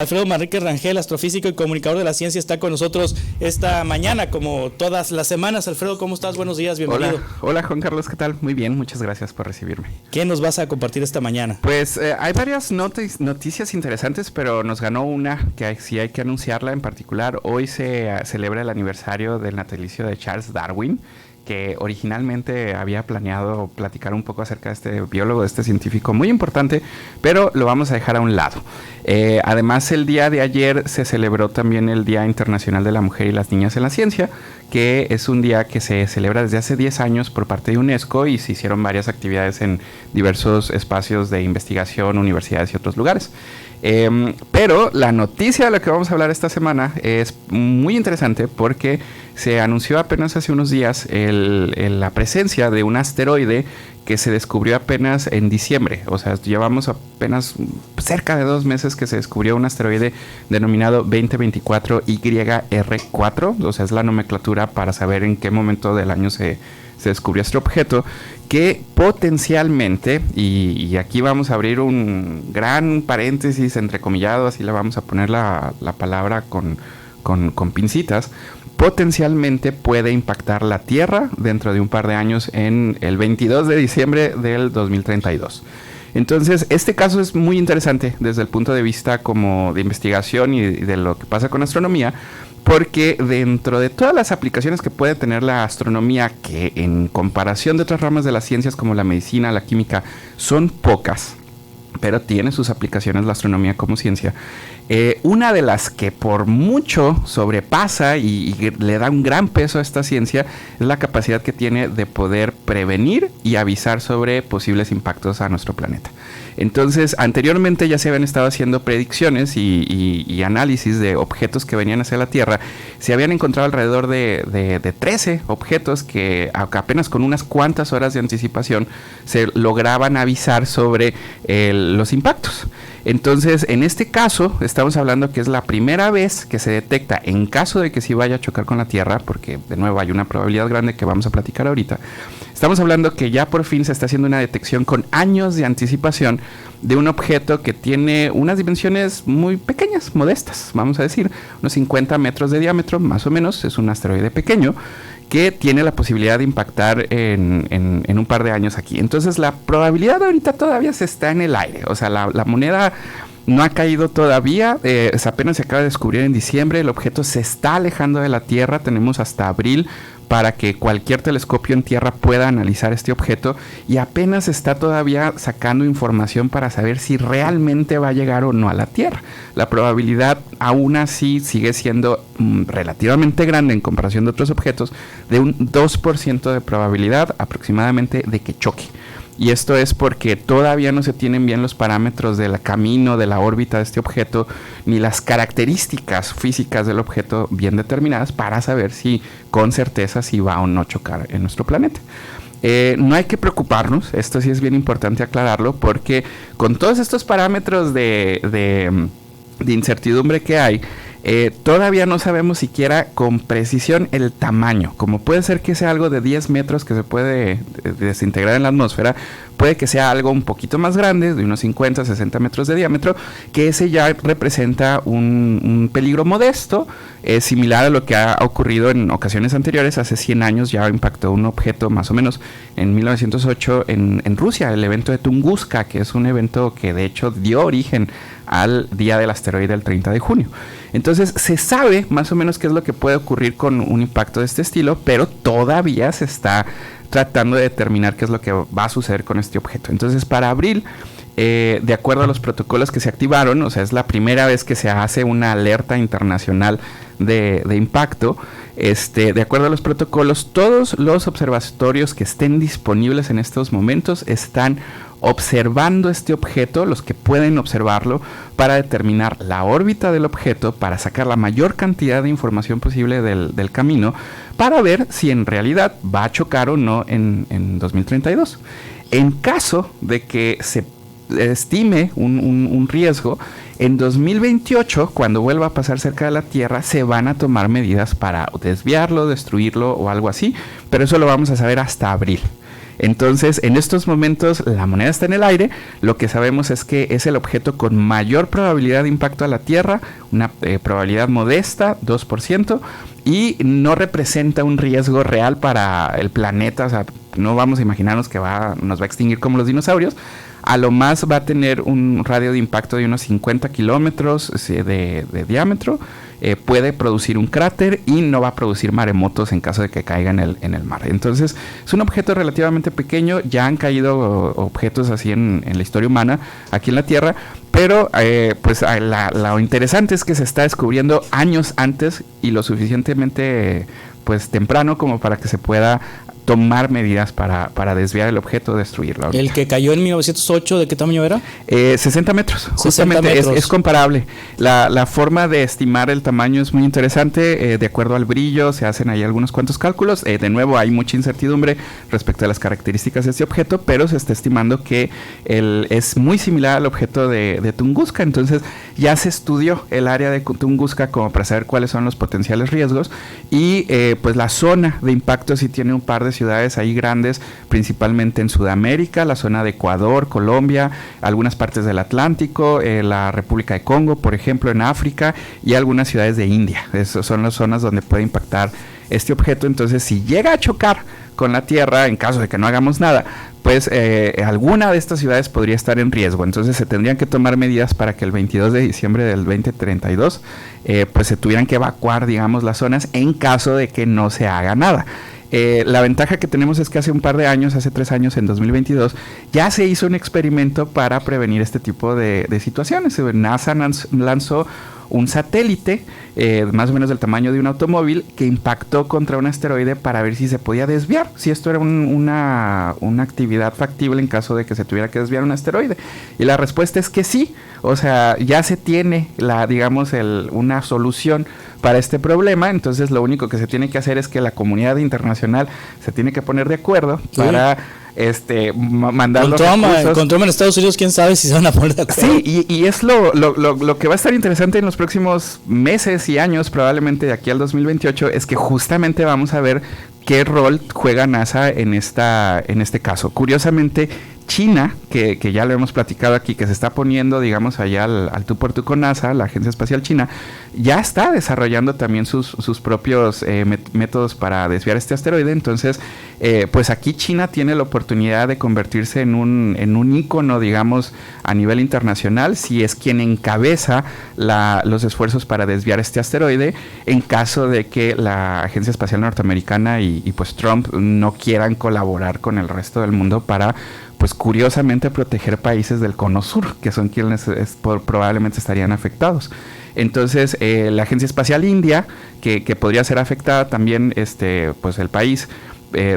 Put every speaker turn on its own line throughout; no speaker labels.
Alfredo Manrique Rangel, astrofísico y comunicador de la ciencia, está con nosotros esta mañana, como todas las semanas. Alfredo, ¿cómo estás? Buenos días, bienvenido.
Hola Juan Carlos, ¿qué tal? Muy bien, muchas gracias por recibirme.
¿Qué nos vas a compartir esta mañana?
Pues hay varias noticias interesantes, pero nos ganó una que sí hay que anunciarla en particular. Hoy se celebra el aniversario del natalicio de Charles Darwin, que originalmente había planeado platicar un poco acerca de este biólogo, de este científico muy importante, pero lo vamos a dejar a un lado. Además, el día de ayer se celebró también el Día Internacional de la Mujer y las Niñas en la Ciencia, que es un día que se celebra desde hace 10 años por parte de UNESCO y se hicieron varias actividades en diversos espacios de investigación, universidades y otros lugares. Pero la noticia de la que vamos a hablar esta semana es muy interesante porque se anunció apenas hace unos días la presencia de un asteroide que se descubrió apenas en diciembre. O sea, llevamos apenas cerca de 2 meses que se descubrió un asteroide denominado 2024 YR4. O sea, es la nomenclatura para saber en qué momento del año se descubrió este objeto, que potencialmente, y aquí vamos a abrir un gran paréntesis entrecomillado, así le vamos a poner la palabra con pincitas, potencialmente puede impactar la Tierra dentro de un par de años en el 22 de diciembre del 2032. Entonces, este caso es muy interesante desde el punto de vista como de investigación y de lo que pasa con astronomía, porque dentro de todas las aplicaciones que puede tener la astronomía, que en comparación de otras ramas de las ciencias como la medicina, la química, son pocas, pero tiene sus aplicaciones la astronomía como ciencia. Una de las que por mucho sobrepasa y le da un gran peso a esta ciencia es la capacidad que tiene de poder prevenir y avisar sobre posibles impactos a nuestro planeta. Entonces, anteriormente ya se habían estado haciendo predicciones y análisis de objetos que venían hacia la Tierra. Se habían encontrado alrededor de 13 objetos que apenas con unas cuantas horas de anticipación se lograban avisar sobre los impactos. Entonces, en este caso, estamos hablando que es la primera vez que se detecta, en caso de que sí vaya a chocar con la Tierra, porque de nuevo hay una probabilidad grande que vamos a platicar ahorita. Estamos hablando que ya por fin se está haciendo una detección con años de anticipación de un objeto que tiene unas dimensiones muy pequeñas, modestas, vamos a decir, unos 50 metros de diámetro, más o menos, es un asteroide pequeño, que tiene la posibilidad de impactar en un par de años aquí. Entonces la probabilidad ahorita todavía se está en el aire, o sea, la moneda no ha caído todavía, apenas se acaba de descubrir en diciembre, el objeto se está alejando de la Tierra, tenemos hasta abril para que cualquier telescopio en tierra pueda analizar este objeto y apenas está todavía sacando información para saber si realmente va a llegar o no a la Tierra. La probabilidad aún así sigue siendo relativamente grande en comparación de otros objetos, de un 2% de probabilidad aproximadamente de que choque. Y esto es porque todavía no se tienen bien los parámetros del camino, de la órbita de este objeto, ni las características físicas del objeto bien determinadas para saber si con certeza si va o no chocar en nuestro planeta. No hay que preocuparnos, esto sí es bien importante aclararlo, porque con todos estos parámetros de incertidumbre que hay, todavía no sabemos siquiera con precisión el tamaño. Como puede ser que sea algo de 10 metros que se puede desintegrar en la atmósfera, puede que sea algo un poquito más grande, de unos 50, 60 metros de diámetro, que ese ya representa un peligro modesto, similar a lo que ha ocurrido en ocasiones anteriores. Hace 100 años ya impactó un objeto más o menos en 1908 en Rusia, el evento de Tunguska, que es un evento que de hecho dio origen al día del asteroide el 30 de junio. Entonces se sabe más o menos qué es lo que puede ocurrir con un impacto de este estilo, pero todavía se está tratando de determinar qué es lo que va a suceder con este objeto. Entonces, para abril, de acuerdo a los protocolos que se activaron, o sea, es la primera vez que se hace una alerta internacional de impacto. De acuerdo a los protocolos, todos los observatorios que estén disponibles en estos momentos están observando este objeto, los que pueden observarlo, para determinar la órbita del objeto, para sacar la mayor cantidad de información posible del camino, para ver si en realidad va a chocar o no en 2032. En caso de que se estime un riesgo, en 2028, cuando vuelva a pasar cerca de la Tierra, se van a tomar medidas para desviarlo, destruirlo o algo así, pero eso lo vamos a saber hasta abril. Entonces, en estos momentos, la moneda está en el aire. Lo que sabemos es que es el objeto con mayor probabilidad de impacto a la Tierra, una probabilidad modesta, 2%, y no representa un riesgo real para el planeta. O sea, no vamos a imaginarnos que nos va a extinguir como los dinosaurios. A lo más va a tener un radio de impacto de unos 50 kilómetros de diámetro. Puede producir un cráter y no va a producir maremotos en caso de que caiga en el mar. Entonces, es un objeto relativamente pequeño. Ya han caído objetos así en la historia humana aquí en la Tierra. Pero pues lo interesante es que se está descubriendo años antes y lo suficientemente pues temprano como para que se pueda tomar medidas para desviar el objeto o destruirlo.
¿El que cayó en 1908 de qué tamaño era?
60 metros, justamente
60 metros.
Es comparable. La forma de estimar el tamaño es muy interesante, de acuerdo al brillo se hacen ahí algunos cuantos cálculos. De nuevo hay mucha incertidumbre respecto a las características de este objeto, pero se está estimando que es muy similar al objeto de Tunguska. Entonces ya se estudió el área de Tunguska como para saber cuáles son los potenciales riesgos y pues la zona de impacto sí tiene un par de ciudades ahí grandes, principalmente en Sudamérica, la zona de Ecuador, Colombia, algunas partes del Atlántico, la República de Congo, por ejemplo, en África, y algunas ciudades de India. Esas son las zonas donde puede impactar este objeto. Entonces, si llega a chocar con la Tierra, en caso de que no hagamos nada, pues alguna de estas ciudades podría estar en riesgo. Entonces se tendrían que tomar medidas para que el 22 de diciembre del 2032 pues se tuvieran que evacuar, digamos, las zonas en caso de que no se haga nada. La ventaja que tenemos es que hace un par de años, hace 3 años, en 2022, ya se hizo un experimento para prevenir este tipo de situaciones. NASA lanzó un satélite más o menos del tamaño de un automóvil que impactó contra un asteroide para ver si se podía desviar, si esto era una actividad factible en caso de que se tuviera que desviar un asteroide. Y la respuesta es que sí. O sea, ya se tiene una solución para este problema. Entonces lo único que se tiene que hacer es que la comunidad internacional se tiene que poner de acuerdo para mandar los recursos.
Con Trump en Estados Unidos, quién sabe si se van a poner de acuerdo.
Sí, y es lo que va a estar interesante en los próximos meses y años, probablemente de aquí al 2028, es que justamente vamos a ver qué rol juega NASA en este caso. Curiosamente, China, que ya lo hemos platicado aquí, que se está poniendo, digamos, allá al tú por tú con NASA, la Agencia Espacial China, ya está desarrollando también sus propios métodos para desviar este asteroide. Entonces, pues aquí China tiene la oportunidad de convertirse en un ícono, digamos, a nivel internacional, si es quien encabeza los esfuerzos para desviar este asteroide, en caso de que la Agencia Espacial Norteamericana y pues Trump no quieran colaborar con el resto del mundo para, pues curiosamente, proteger países del cono sur, que son quienes probablemente estarían afectados. Entonces, la Agencia Espacial India, que podría ser afectada también, pues el país,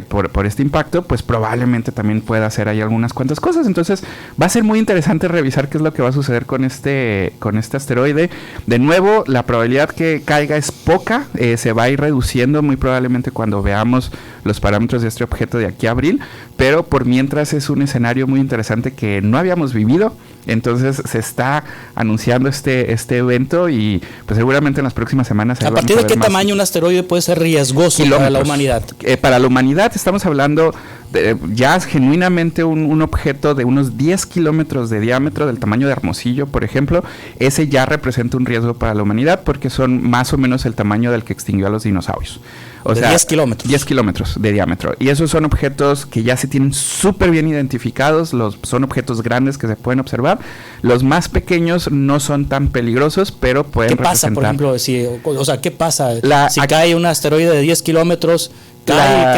por este impacto, pues probablemente también pueda hacer ahí algunas cuantas cosas. Entonces va a ser muy interesante revisar qué es lo que va a suceder con este asteroide. De nuevo, la probabilidad que caiga es poca, se va a ir reduciendo muy probablemente cuando veamos los parámetros de este objeto de aquí a abril, pero por mientras es un escenario muy interesante que no habíamos vivido. Entonces se está anunciando este evento y pues seguramente en las próximas semanas...
¿A partir de qué tamaño un asteroide puede ser riesgoso para la humanidad?
Para la humanidad estamos hablando de ya genuinamente un objeto de unos 10 kilómetros de diámetro, del tamaño de Hermosillo, por ejemplo. Ese ya representa un riesgo para la humanidad porque son más o menos el tamaño del que extinguió a los dinosaurios. O sea,
10 kilómetros.
10 kilómetros de diámetro. Y esos son objetos que ya se tienen súper bien identificados. Son objetos grandes que se pueden observar. Los más pequeños no son tan peligrosos, pero pueden representar...
¿Qué pasa, por ejemplo? ¿Qué pasa? Si cae un asteroide de 10 kilómetros, ¿qué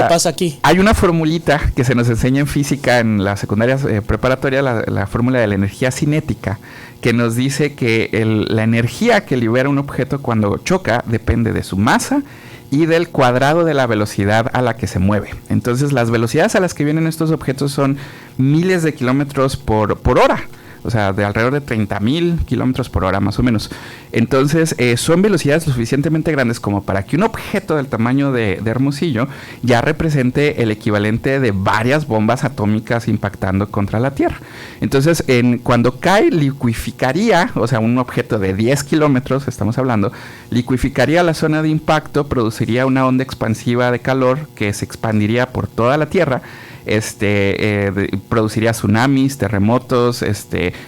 pasa aquí?
Hay una formulita que se nos enseña en física en la secundaria preparatoria, la fórmula de la energía cinética, que nos dice que la energía que libera un objeto cuando choca depende de su masa y del cuadrado de la velocidad a la que se mueve. Entonces, las velocidades a las que vienen estos objetos son miles de kilómetros por hora. O sea, de alrededor de 30,000 kilómetros por hora, más o menos. Entonces, son velocidades lo suficientemente grandes como para que un objeto del tamaño de Hermosillo ya represente el equivalente de varias bombas atómicas impactando contra la Tierra. Entonces, cuando cae, licuificaría, o sea, un objeto de 10 kilómetros, estamos hablando, licuificaría la zona de impacto, produciría una onda expansiva de calor que se expandiría por toda la Tierra. produciría tsunamis, terremotos,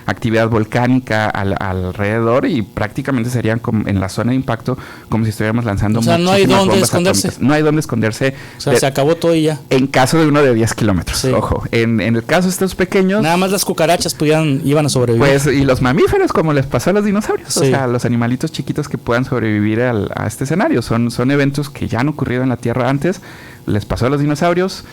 actividad volcánica alrededor, y prácticamente serían en la zona de impacto como si estuviéramos lanzando
no hay dónde esconderse.
No hay dónde esconderse.
O sea, se acabó todo y ya.
En caso de uno de 10 kilómetros, sí. Ojo. En el caso de estos pequeños...
Nada más las cucarachas iban a sobrevivir.
Pues, y los mamíferos, como les pasó a los dinosaurios. Sí. O sea, los animalitos chiquitos que puedan sobrevivir a este escenario. Son eventos que ya han ocurrido en la Tierra antes. Les pasó a los dinosaurios.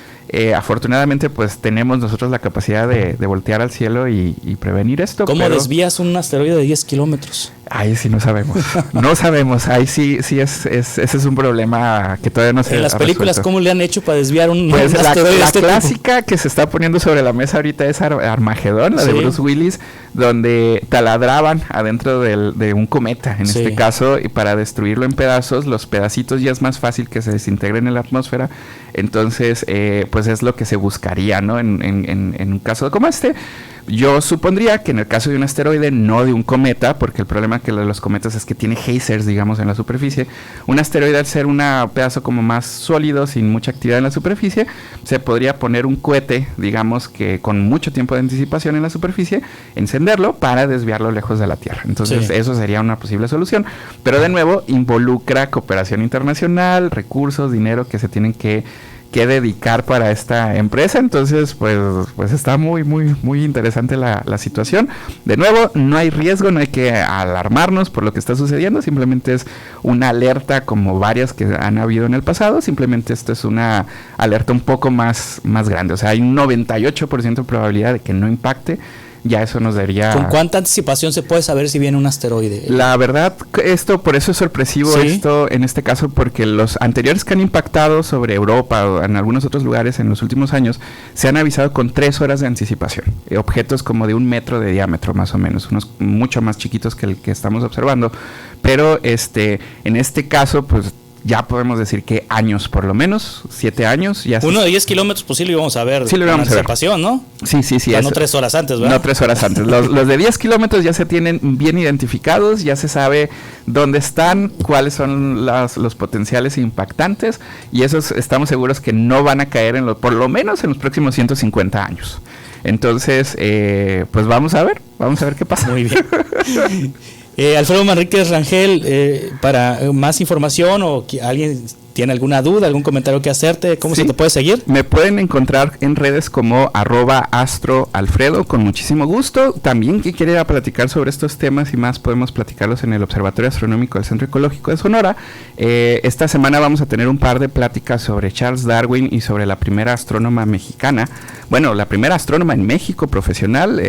Afortunadamente, pues tenemos nosotros la capacidad de voltear al cielo y prevenir esto.
¿Cómo desvías un asteroide de 10 kilómetros?
Ahí sí no sabemos. No sabemos. Ahí sí ese es un problema que todavía no se ha
En las películas, ¿cómo le han hecho para desviar un
asteroide? La clásica que se está poniendo sobre la mesa ahorita es Armagedón, la de Bruce Willis, donde taladraban adentro de un cometa, en este caso, y para destruirlo en pedazos. Los pedacitos ya es más fácil que se desintegren en la atmósfera. Entonces, pues es lo que se buscaría, ¿no? En un caso como este. Yo supondría que en el caso de un asteroide, no de un cometa, porque el problema que de los cometas es que tiene geysers, digamos, en la superficie. Un asteroide, al ser un pedazo como más sólido, sin mucha actividad en la superficie, se podría poner un cohete, digamos, que con mucho tiempo de anticipación en la superficie, encenderlo para desviarlo lejos de la Tierra. Entonces, eso sería una posible solución. Pero de nuevo, involucra cooperación internacional, recursos, dinero que se tienen que dedicar para esta empresa. Entonces, pues está muy, muy, muy interesante la situación. De nuevo, no hay riesgo, no hay que alarmarnos por lo que está sucediendo, simplemente es una alerta como varias que han habido en el pasado. Simplemente esto es una alerta un poco más grande. O sea, hay un 98% de probabilidad de que no impacte. Ya eso nos daría...
¿Con cuánta anticipación se puede saber si viene un asteroide?
La verdad, por eso es sorpresivo esto en este caso, porque los anteriores que han impactado sobre Europa o en algunos otros lugares en los últimos años, se han avisado con 3 horas de anticipación. Objetos como de 1 metro de diámetro, más o menos, unos mucho más chiquitos que el que estamos observando. Pero en este caso, pues ya podemos decir que años, por lo menos, 7 años. Ya
uno de 10 kilómetros, pues sí lo íbamos a ver.
Sí lo íbamos a ver.
¿No?
Sí.
No 3 horas antes, ¿verdad?
No 3 horas antes. Los de 10 kilómetros ya se tienen bien identificados, ya se sabe dónde están, cuáles son los potenciales impactantes, y esos estamos seguros que no van a caer por lo menos en los próximos 150 años. Entonces, pues vamos a ver qué pasa.
Muy bien. Alfredo Manríquez Rangel, para más información o que alguien tiene alguna duda, algún comentario que hacerte, ¿cómo se te puede seguir?
Me pueden encontrar en redes como @astroalfredo, con muchísimo gusto. También que quiera platicar sobre estos temas y más, podemos platicarlos en el Observatorio Astronómico del Centro Ecológico de Sonora. Esta semana vamos a tener un par de pláticas sobre Charles Darwin y sobre la primera astrónoma mexicana. Bueno, la primera astrónoma en México profesional,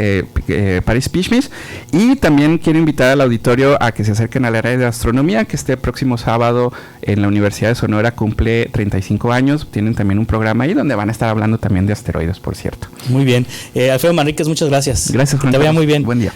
Paris Pichmis. Y también quiero invitar al auditorio a que se acerquen al área de astronomía, que este próximo sábado en la Universidad de Sonora cumple 35 años. Tienen también un programa ahí donde van a estar hablando también de asteroides, por cierto.
Muy bien. Alfredo Manríquez, muchas gracias.
Gracias, Juan.
Que te vaya muy bien.
Buen día.